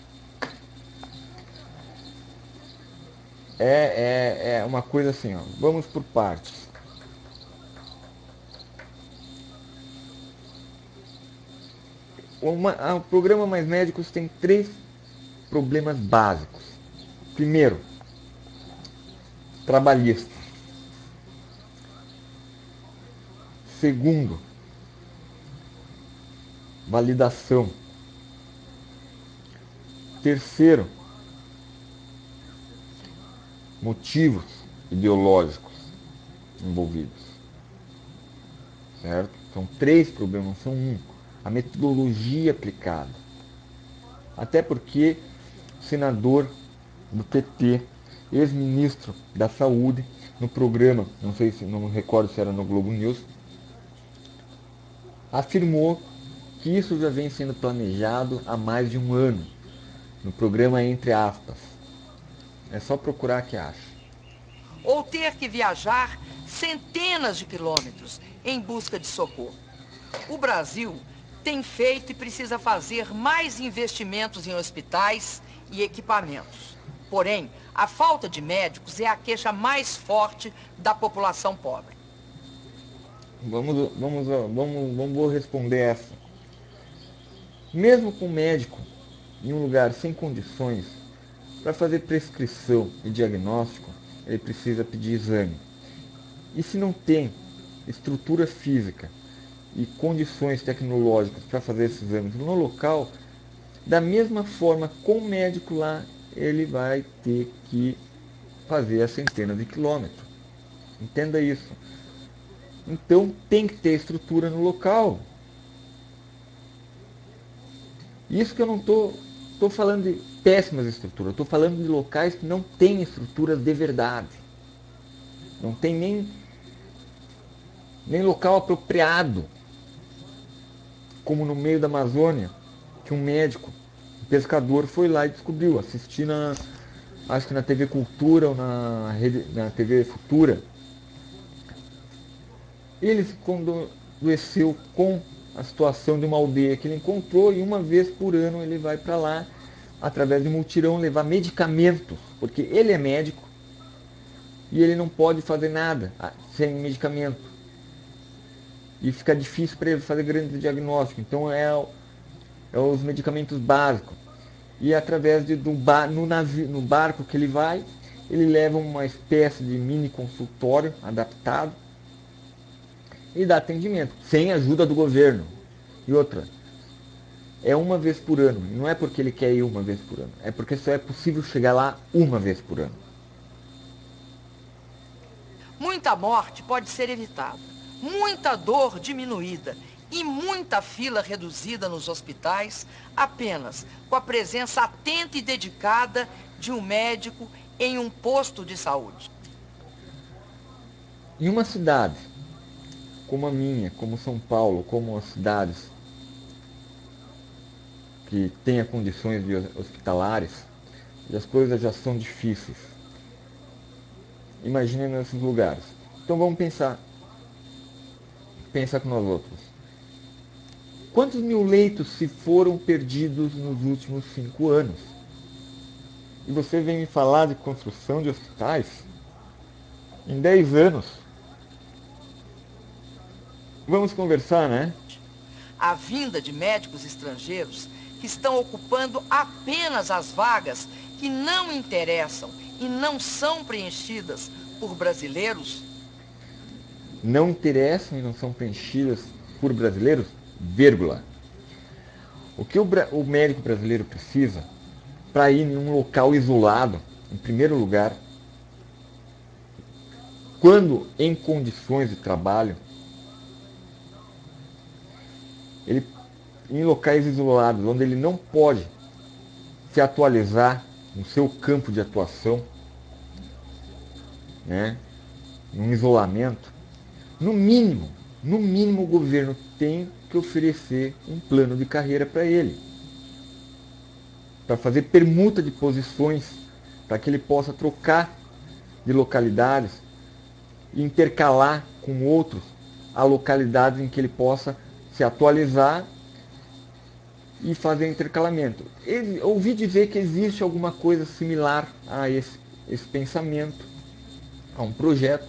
Speaker 1: É uma coisa assim, ó. Vamos por partes. O programa Mais Médicos tem 3 problemas básicos. Primeiro, trabalhista. Segundo, validação. Terceiro, motivos ideológicos envolvidos. Certo? São 3 problemas, são 1. A metodologia aplicada. Até porque o senador do PT, ex-ministro da Saúde, no programa, não sei se, não me recordo se era no Globo News, afirmou que isso já vem sendo planejado há mais de um ano, no programa Entre Aspas. É só procurar que acha.
Speaker 3: Ou ter que viajar centenas de quilômetros em busca de socorro. O Brasil tem feito e precisa fazer mais investimentos em hospitais e equipamentos. Porém, a falta de médicos é a queixa mais forte da população pobre.
Speaker 1: Vamos responder essa. Mesmo com médico em um lugar sem condições, para fazer prescrição e diagnóstico, ele precisa pedir exame. E se não tem estrutura física e condições tecnológicas para fazer esses exames no local, da mesma forma, com o médico lá, ele vai ter que fazer a centenas de quilômetros. Entenda isso. Então tem que ter estrutura no local. Isso que eu não estou falando de péssimas estruturas, estou falando de locais que não têm estruturas de verdade. Não tem nem local apropriado. Como no meio da Amazônia, que um médico, um pescador, foi lá e descobriu, assistindo acho que na TV Cultura ou na TV Futura. Ele se condoeceu com a situação de uma aldeia que ele encontrou e uma vez por ano ele vai para lá, através de mutirão, levar medicamentos, porque ele é médico e ele não pode fazer nada sem medicamento. E fica difícil para ele fazer grandes diagnósticos. Então é os medicamentos básicos. E através no barco que ele vai, ele leva uma espécie de mini consultório adaptado e dá atendimento, sem ajuda do governo. E outra, é uma vez por ano. Não é porque ele quer ir uma vez por ano, é porque só é possível chegar lá uma vez por ano.
Speaker 3: Muita morte pode ser evitada, muita dor diminuída e muita fila reduzida nos hospitais apenas com a presença atenta e dedicada de um médico em um posto de saúde.
Speaker 1: Em uma cidade como a minha, como São Paulo, como as cidades que tenha condições de hospitalares, e as coisas já são difíceis. Imagine nesses lugares. Então vamos pensar com nós outros. Quantos mil leitos se foram perdidos nos últimos 5 anos? E você vem me falar de construção de hospitais? Em 10 anos. Vamos conversar, né?
Speaker 3: A vinda de médicos estrangeiros que estão ocupando apenas as vagas que não interessam e não são preenchidas por brasileiros?
Speaker 1: Não interessam e não são preenchidas por brasileiros, vírgula. O que o médico brasileiro precisa para ir em um local isolado, em primeiro lugar, quando em condições de trabalho, ele em locais isolados, onde ele não pode se atualizar no seu campo de atuação, né, num isolamento, no mínimo o governo tem que oferecer um plano de carreira para ele, para fazer permuta de posições, para que ele possa trocar de localidades e intercalar com outros a localidades em que ele possa se atualizar e fazer intercalamento. Ouvi dizer que existe alguma coisa similar a esse pensamento, a um projeto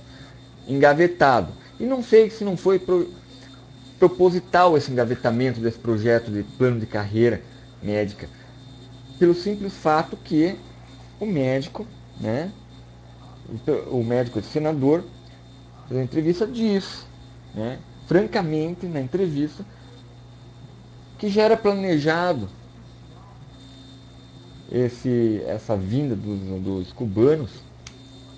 Speaker 1: engavetado. E não sei se não foi proposital esse engavetamento desse projeto de plano de carreira médica, pelo simples fato que o médico, né, o médico senador, na entrevista diz, né, francamente na entrevista, que já era planejado essa vinda dos cubanos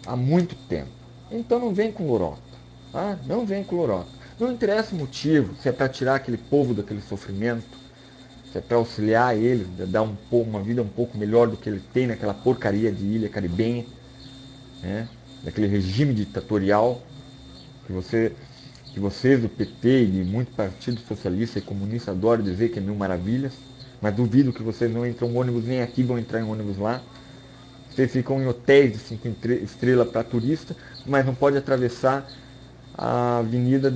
Speaker 1: há muito tempo. Então não vem com lorota. Tá? Não vem com lorota. Não interessa o motivo, se é para tirar aquele povo daquele sofrimento, se é para auxiliar eles, dar uma vida um pouco melhor do que ele tem naquela porcaria de ilha caribenha, né? Daquele regime ditatorial que vocês do PT e de muito partido socialista e comunista adoram dizer que é mil maravilhas, mas duvido que vocês não entram em ônibus nem aqui, vão entrar em ônibus lá. Vocês ficam em hotéis de 5 estrelas para turista, mas não pode atravessar a avenida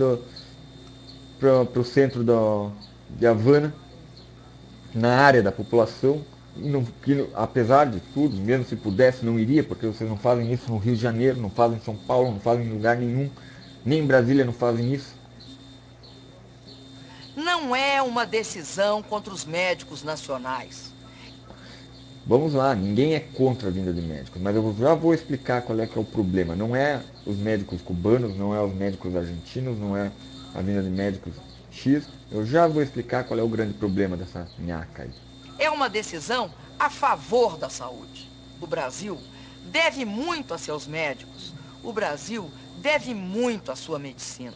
Speaker 1: para o centro de Havana, na área da população, que apesar de tudo, mesmo se pudesse, não iria, porque vocês não fazem isso no Rio de Janeiro, não fazem em São Paulo, não fazem em lugar nenhum. Nem em Brasília não fazem isso.
Speaker 3: Não é uma decisão contra os médicos nacionais.
Speaker 1: Vamos lá, ninguém é contra a vinda de médicos, mas eu já vou explicar qual é que é o problema. Não é os médicos cubanos, não é os médicos argentinos, não é a vinda de médicos X. Eu já vou explicar qual é o grande problema dessa nhaca aí.
Speaker 3: É uma decisão a favor da saúde. O Brasil deve muito a seus médicos. O Brasil deve muito à sua medicina,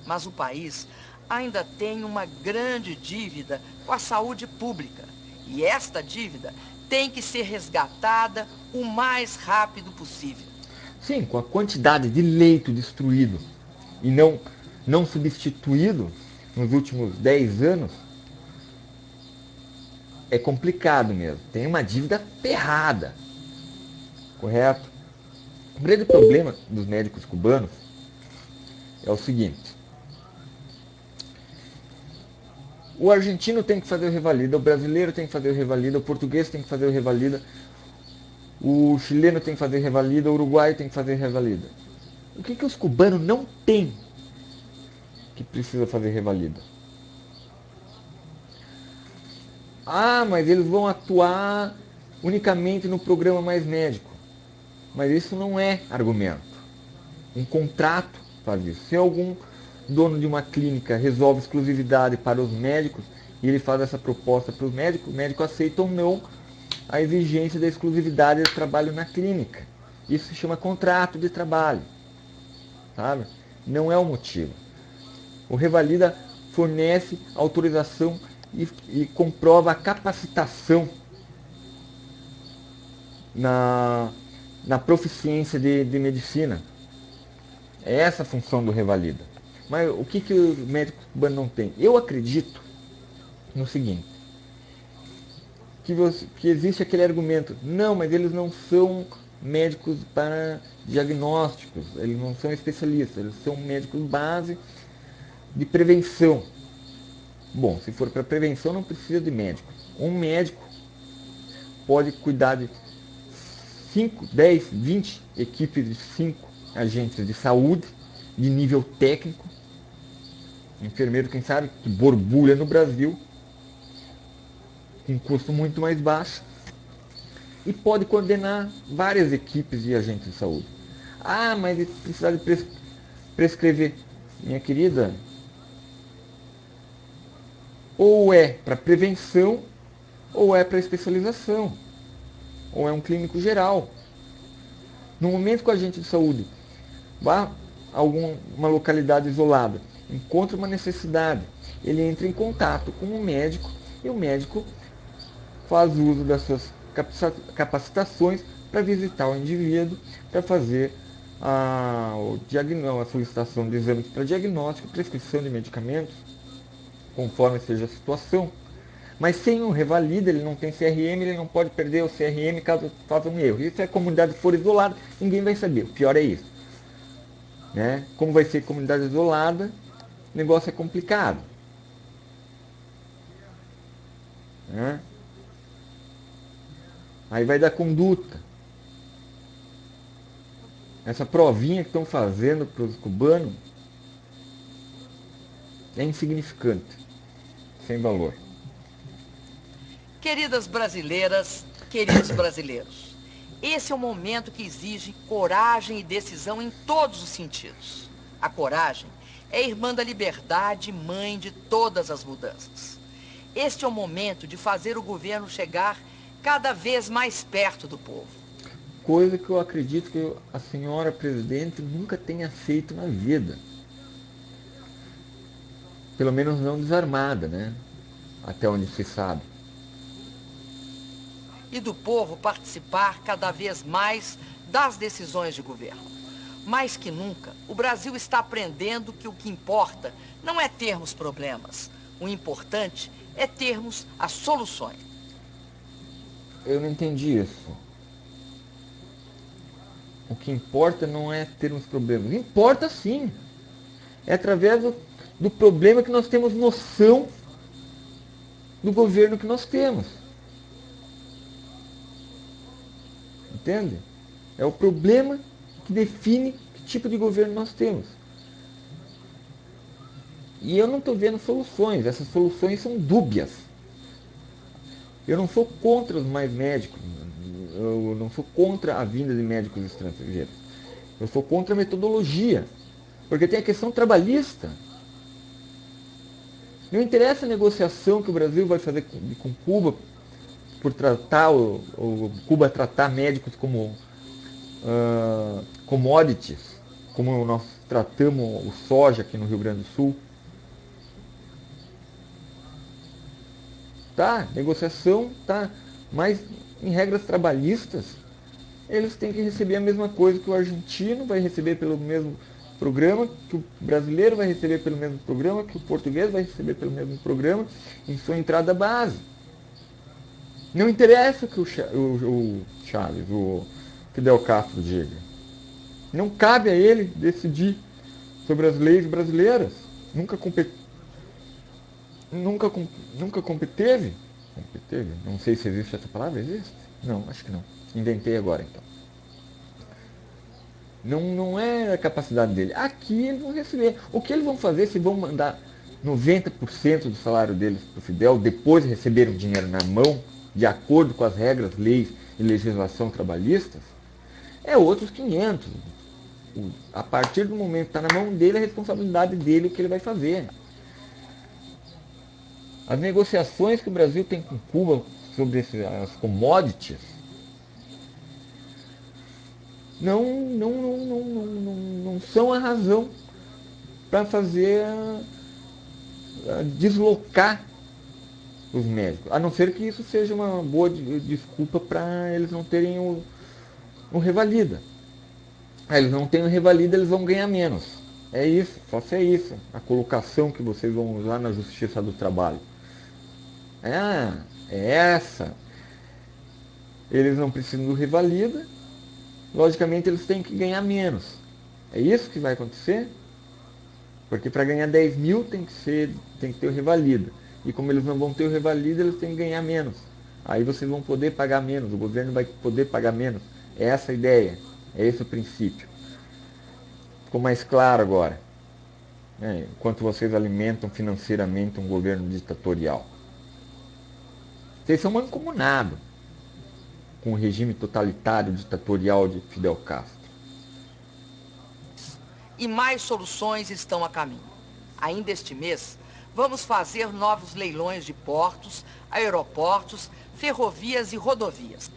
Speaker 3: mas o país ainda tem uma grande dívida com a saúde pública. E esta dívida tem que ser resgatada o mais rápido possível.
Speaker 1: Sim, com a quantidade de leito destruído e não substituído nos últimos 10 anos, é complicado mesmo. Tem uma dívida ferrada, correto? O grande problema dos médicos cubanos é o seguinte: o argentino tem que fazer o revalida, o brasileiro tem que fazer o revalida, o português tem que fazer o revalida, o chileno tem que fazer o revalida, o uruguaio tem que fazer o revalida. O que os cubanos não têm que precisa fazer revalida? Ah, mas eles vão atuar unicamente no programa Mais Médico. Mas isso não é argumento. Um contrato faz isso. Se algum dono de uma clínica resolve exclusividade para os médicos e ele faz essa proposta para os médicos, o médico aceita ou não a exigência da exclusividade de trabalho na clínica. Isso se chama contrato de trabalho. Sabe? Não é o motivo. O Revalida fornece autorização e comprova a capacitação na proficiência de medicina. É essa a função do Revalida. Mas o que o médico cubano não tem? Eu acredito no seguinte, que existe aquele argumento, não, mas eles não são médicos para diagnósticos, eles não são especialistas, eles são médicos base de prevenção. Bom, se for para prevenção não precisa de médico. Um médico pode cuidar de 5, 10, 20 equipes de 5 agentes de saúde de nível técnico. Enfermeiro, quem sabe, que borbulha no Brasil, com custo muito mais baixo, e pode coordenar várias equipes de agentes de saúde. Ah, mas precisar de prescrever. Minha querida, ou é para prevenção, ou é para especialização, ou é um clínico geral. No momento que o agente de saúde vá a uma localidade isolada, encontra uma necessidade, ele entra em contato com o médico e o médico faz uso das suas capacitações para visitar o indivíduo, para fazer a solicitação de exames para diagnóstico, prescrição de medicamentos, conforme seja a situação. Mas sem um Revalida, ele não tem CRM, ele não pode perder o CRM caso faça um erro. E se a comunidade for isolada, ninguém vai saber. O pior é isso. Né? Como vai ser comunidade isolada, o negócio é complicado. Né? Aí vai dar conduta. Essa provinha que estão fazendo para os cubanos é insignificante, sem valor.
Speaker 3: Queridas brasileiras, queridos brasileiros, esse é um momento que exige coragem e decisão em todos os sentidos. A coragem é irmã da liberdade e mãe de todas as mudanças. Este é o momento de fazer o governo chegar cada vez mais perto do povo.
Speaker 1: Coisa que eu acredito que a senhora presidente nunca tenha feito na vida. Pelo menos não desarmada, né? Até onde se sabe.
Speaker 3: E do povo participar cada vez mais das decisões de governo. Mais que nunca, o Brasil está aprendendo que o que importa não é termos problemas. O importante é termos as soluções.
Speaker 1: Eu não entendi isso. O que importa não é termos problemas. Importa sim. É através do problema que nós temos noção do governo que nós temos. Entende? É o problema que define que tipo de governo nós temos. E eu não estou vendo soluções. Essas soluções são dúbias. Eu não sou contra os mais médicos. Eu não sou contra a vinda de médicos estrangeiros. Eu sou contra a metodologia. Porque tem a questão trabalhista. Não interessa a negociação que o Brasil vai fazer com Cuba por tratar Cuba tratar médicos como commodities, como nós tratamos o soja aqui no Rio Grande do Sul. Tá, negociação, tá, mas em regras trabalhistas, eles têm que receber a mesma coisa que o argentino vai receber pelo mesmo programa, que o brasileiro vai receber pelo mesmo programa, que o português vai receber pelo mesmo programa, em sua entrada base. Não interessa que o Chaves, o Fidel Castro diga. Não cabe a ele decidir sobre as leis brasileiras. Nunca competeve? Não sei se existe essa palavra, existe? Não, acho que não. Inventei agora então. Não é a capacidade dele. Aqui eles vão receber. O que eles vão fazer se vão mandar 90% do salário deles para o Fidel, depois de receber o dinheiro na mão, de acordo com as regras, leis e legislação trabalhistas, é outros 500. A partir do momento que está na mão dele, é a responsabilidade dele o que ele vai fazer. As negociações que o Brasil tem com Cuba sobre as commodities não são a razão para fazer deslocar os médicos, a não ser que isso seja uma boa desculpa para eles não terem o revalida. Eles não têm o revalida, eles vão ganhar menos. É isso, só se é isso. A colocação que vocês vão usar na Justiça do Trabalho. É essa. Eles não precisam do revalida, logicamente eles têm que ganhar menos. É isso que vai acontecer? Porque para ganhar 10 mil tem que ter o revalida. E como eles não vão ter o revalida, eles têm que ganhar menos. Aí vocês vão poder pagar menos, o governo vai poder pagar menos. É essa a ideia, é esse o princípio. Ficou mais claro agora, né? Enquanto vocês alimentam financeiramente um governo ditatorial. Vocês são mancomunados com o regime totalitário ditatorial de Fidel Castro.
Speaker 3: E mais soluções estão a caminho. Ainda este mês, vamos fazer novos leilões de portos, aeroportos, ferrovias e rodovias.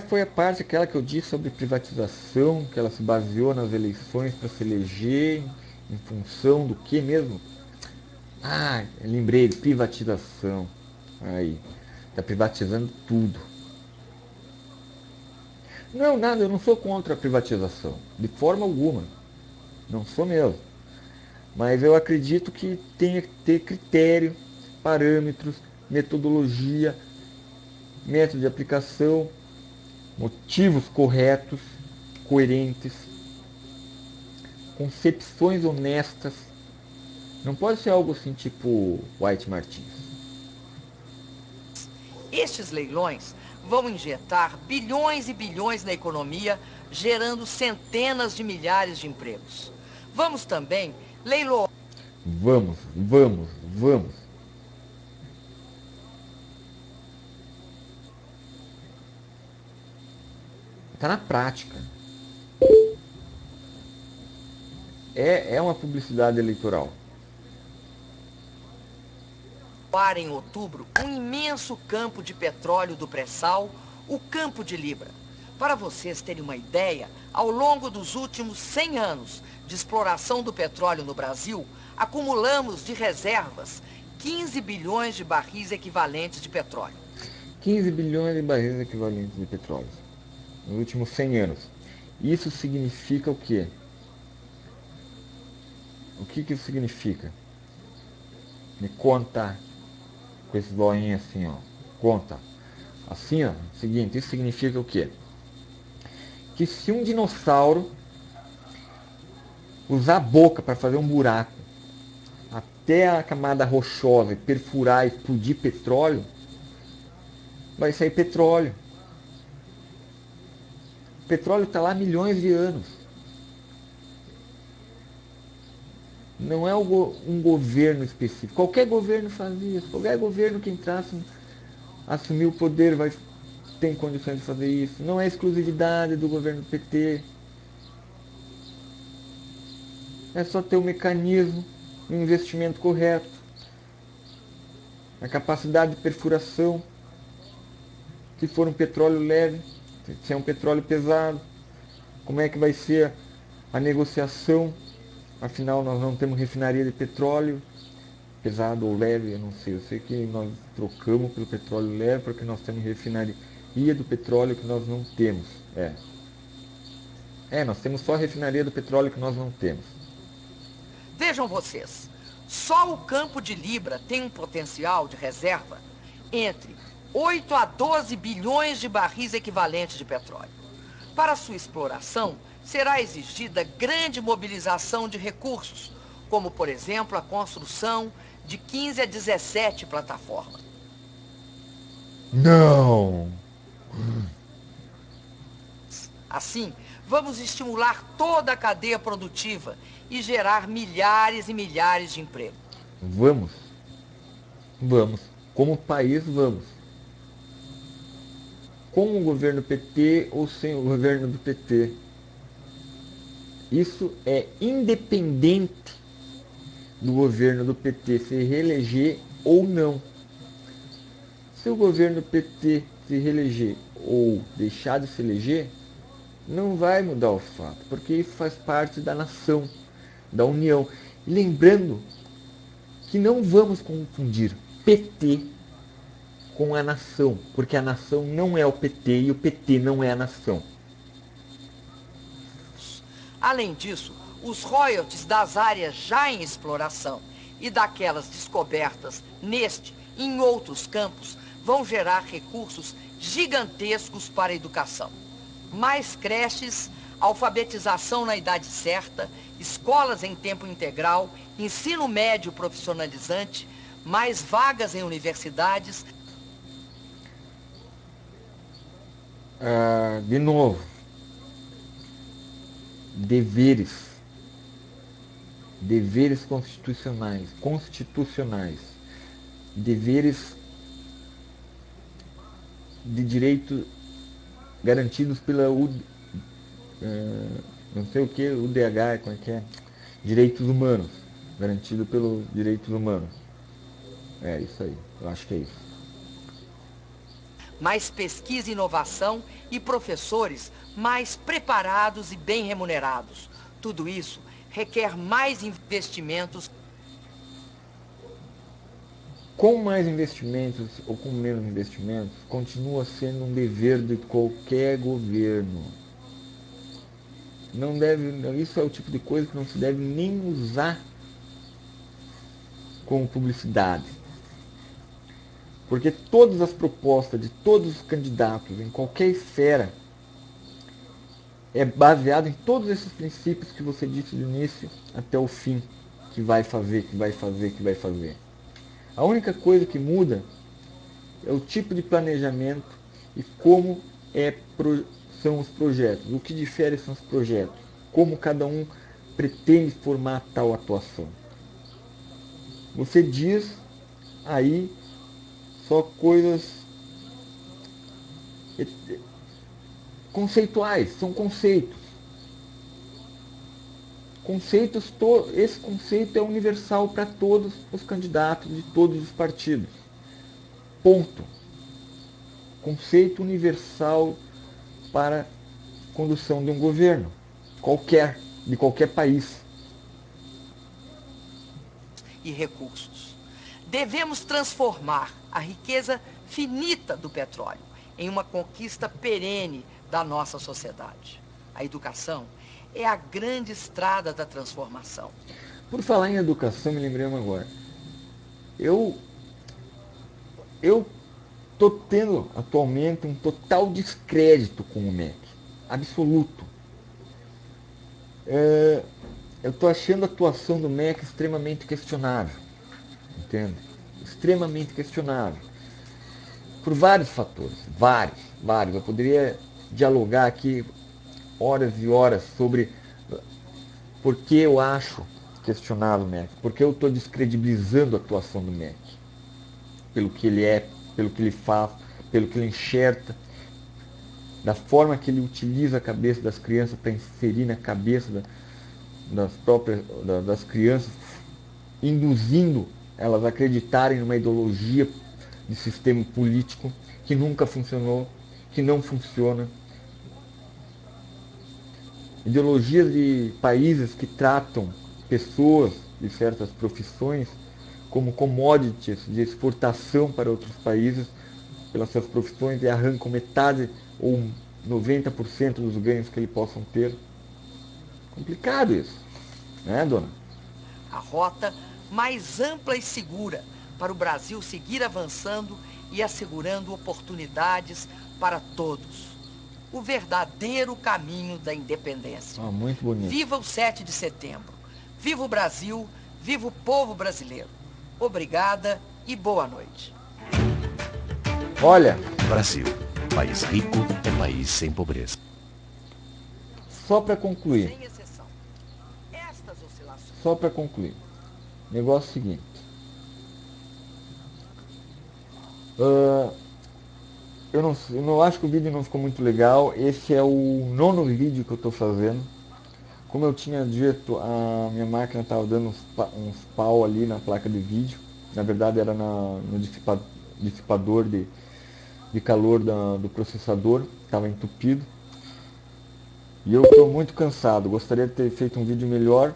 Speaker 1: Foi a parte aquela que eu disse sobre privatização, que ela se baseou nas eleições para se eleger em função do que mesmo? Lembrei, privatização. Aí, está privatizando tudo. Não, nada, eu não sou contra a privatização, de forma alguma. Não sou mesmo. Mas eu acredito que tem que ter critério, parâmetros, metodologia, método de aplicação, motivos corretos, coerentes, concepções honestas. Não pode ser algo assim tipo White Martins.
Speaker 3: Estes leilões vão injetar bilhões e bilhões na economia, gerando centenas de milhares de empregos. Vamos também leiloar.
Speaker 1: Vamos. Está na prática. É uma publicidade eleitoral.
Speaker 3: Em outubro, um imenso campo de petróleo do pré-sal, o Campo de Libra. Para vocês terem uma ideia, ao longo dos últimos 100 anos de exploração do petróleo no Brasil, acumulamos de reservas 15 bilhões de barris equivalentes de petróleo.
Speaker 1: 15 bilhões de barris equivalentes de petróleo nos últimos 100 anos. Isso significa o quê? O que isso significa? Me conta com esse boinho assim, ó. Conta. Assim, ó. Seguinte, isso significa o quê? Que se um dinossauro usar a boca para fazer um buraco até a camada rochosa e perfurar e explodir petróleo, vai sair petróleo. O petróleo está lá há milhões de anos. Não é um governo específico. Qualquer governo faz isso. Qualquer governo que entrasse, assumir o poder, tem condições de fazer isso. Não é exclusividade do governo do PT. É só ter um mecanismo, um investimento correto, a capacidade de perfuração, se for um petróleo leve, se é um petróleo pesado, como é que vai ser a negociação. Afinal, nós não temos refinaria de petróleo, pesado ou leve, eu não sei. Eu sei que nós trocamos pelo petróleo leve porque nós temos refinaria do petróleo que nós não temos. Nós temos só a refinaria do petróleo que nós não temos.
Speaker 3: Vejam vocês, só o Campo de Libra tem um potencial de reserva entre 8 a 12 bilhões de barris equivalentes de petróleo. Para sua exploração, será exigida grande mobilização de recursos, como, por exemplo, a construção de 15 a 17 plataformas.
Speaker 1: Não!
Speaker 3: Assim, Vamos estimular toda a cadeia produtiva e gerar milhares e milhares de empregos.
Speaker 1: Vamos. Vamos. Como país, vamos. Com o governo PT ou sem o governo do PT. Isso é independente do governo do PT se reeleger ou não. Se o governo PT se reeleger ou deixar de se eleger, não vai mudar o fato, porque isso faz parte da nação, da união. E lembrando que não vamos confundir PT com a nação, porque a nação não é o PT e o PT não é a nação.
Speaker 3: Além disso, os royalties das áreas já em exploração e daquelas descobertas neste e em outros campos vão gerar recursos gigantescos para a educação. Mais creches, alfabetização na idade certa, escolas em tempo integral, ensino médio profissionalizante, mais vagas em universidades.
Speaker 1: De novo, deveres constitucionais, deveres de direito garantidos pela não sei o que, UDH, como é que é? Direitos humanos, garantido pelos direitos humanos. É isso aí, eu acho que é isso.
Speaker 3: Mais pesquisa e inovação e professores mais preparados e bem remunerados. Tudo isso requer mais investimentos.
Speaker 1: Com mais investimentos ou com menos investimentos, continua sendo um dever de qualquer governo. Não deve, isso é o tipo de coisa que não se deve nem usar como publicidade. Porque todas as propostas de todos os candidatos em qualquer esfera é baseado em todos esses princípios que você disse do início até o fim, que vai fazer, que vai fazer, que vai fazer. A única coisa que muda é o tipo de planejamento e como são os projetos. O que difere são os projetos. Como cada um pretende formar tal atuação. Você diz aí só coisas conceituais, são conceitos. Esse conceito é universal para todos os candidatos de todos os partidos. Ponto. Conceito universal para a condução de um governo, de qualquer país.
Speaker 3: E recursos. Devemos transformar a riqueza finita do petróleo em uma conquista perene da nossa sociedade. A educação é a grande estrada da transformação.
Speaker 1: Por falar em educação, me lembrei agora. Eu estou tendo atualmente um total descrédito com o MEC. Absoluto. Eu estou achando a atuação do MEC extremamente questionável. Entende? Extremamente questionável. Por vários fatores. Vários. Eu poderia dialogar aqui horas e horas sobre por que eu acho questionável o MEC. Por que eu estou descredibilizando a atuação do MEC. Pelo que ele é, pelo que ele faz, pelo que ele enxerta, da forma que ele utiliza a cabeça das crianças para inserir na cabeça das crianças, induzindo elas a acreditarem numa ideologia de sistema político que nunca funcionou, que não funciona. Ideologias de países que tratam pessoas de certas profissões como commodities de exportação para outros países pelas suas profissões e arrancam metade ou 90% dos ganhos que eles possam ter. Complicado isso, né, dona?
Speaker 3: A rota mais ampla e segura para o Brasil seguir avançando e assegurando oportunidades para todos. O verdadeiro caminho da independência.
Speaker 1: Muito bonito.
Speaker 3: Viva o 7 de setembro. Viva o Brasil, viva o povo brasileiro. Obrigada e boa noite.
Speaker 1: Olha,
Speaker 2: Brasil, país rico é país sem pobreza.
Speaker 1: Só para concluir.
Speaker 3: Sem exceção. Estas oscilações.
Speaker 1: Só para concluir. Negócio seguinte. Eu não acho que o vídeo não ficou muito legal. Esse é o 9º vídeo que eu estou fazendo. Como eu tinha dito, a minha máquina estava dando uns pau ali na placa de vídeo. Na verdade era no dissipador de calor do processador. Estava entupido. E eu estou muito cansado. Gostaria de ter feito um vídeo melhor.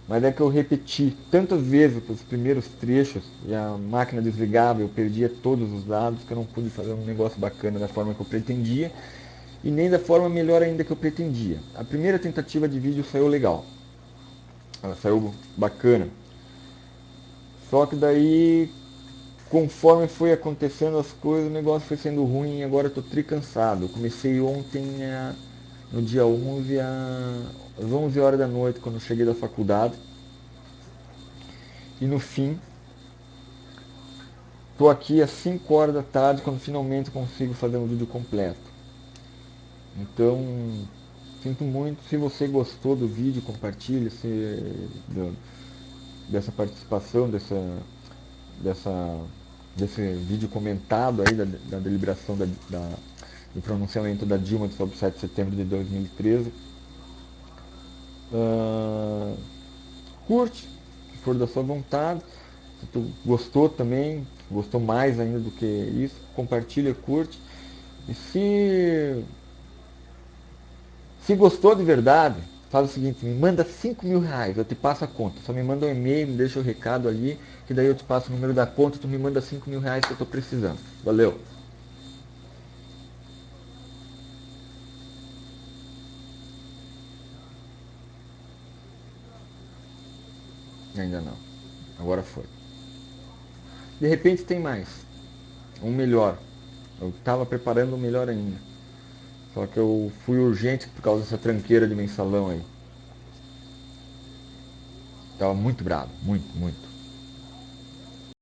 Speaker 1: Mas é que eu repeti tantas vezes os primeiros trechos e a máquina desligava, eu perdia todos os dados, que eu não pude fazer um negócio bacana da forma que eu pretendia e nem da forma melhor ainda que eu pretendia. A primeira tentativa de vídeo saiu legal, ela saiu bacana, só que daí, conforme foi acontecendo as coisas, o negócio foi sendo ruim e agora eu estou tricansado. Eu comecei ontem, no dia 11, às 11 horas da noite, quando eu cheguei da faculdade. E no fim, estou aqui às 5 horas da tarde, quando finalmente consigo fazer um vídeo completo. Então, sinto muito. Se você gostou do vídeo, compartilhe dessa participação, desse vídeo comentado aí da deliberação do pronunciamento da Dilma sobre 7 de setembro de 2013. Curte, se for da sua vontade. Se tu gostou também, gostou mais ainda do que isso, compartilha, curte. E se gostou de verdade, faz o seguinte, me manda 5 mil reais, eu te passo a conta. Só me manda um e-mail, me deixa o recado ali, que daí eu te passo o número da conta, tu me manda 5 mil reais que eu estou precisando. Valeu! Ainda não. Agora foi. De repente tem mais. Um melhor. Eu estava preparando um melhor ainda. Só que eu fui urgente por causa dessa tranqueira de mensalão aí. Tava muito bravo. Muito, muito.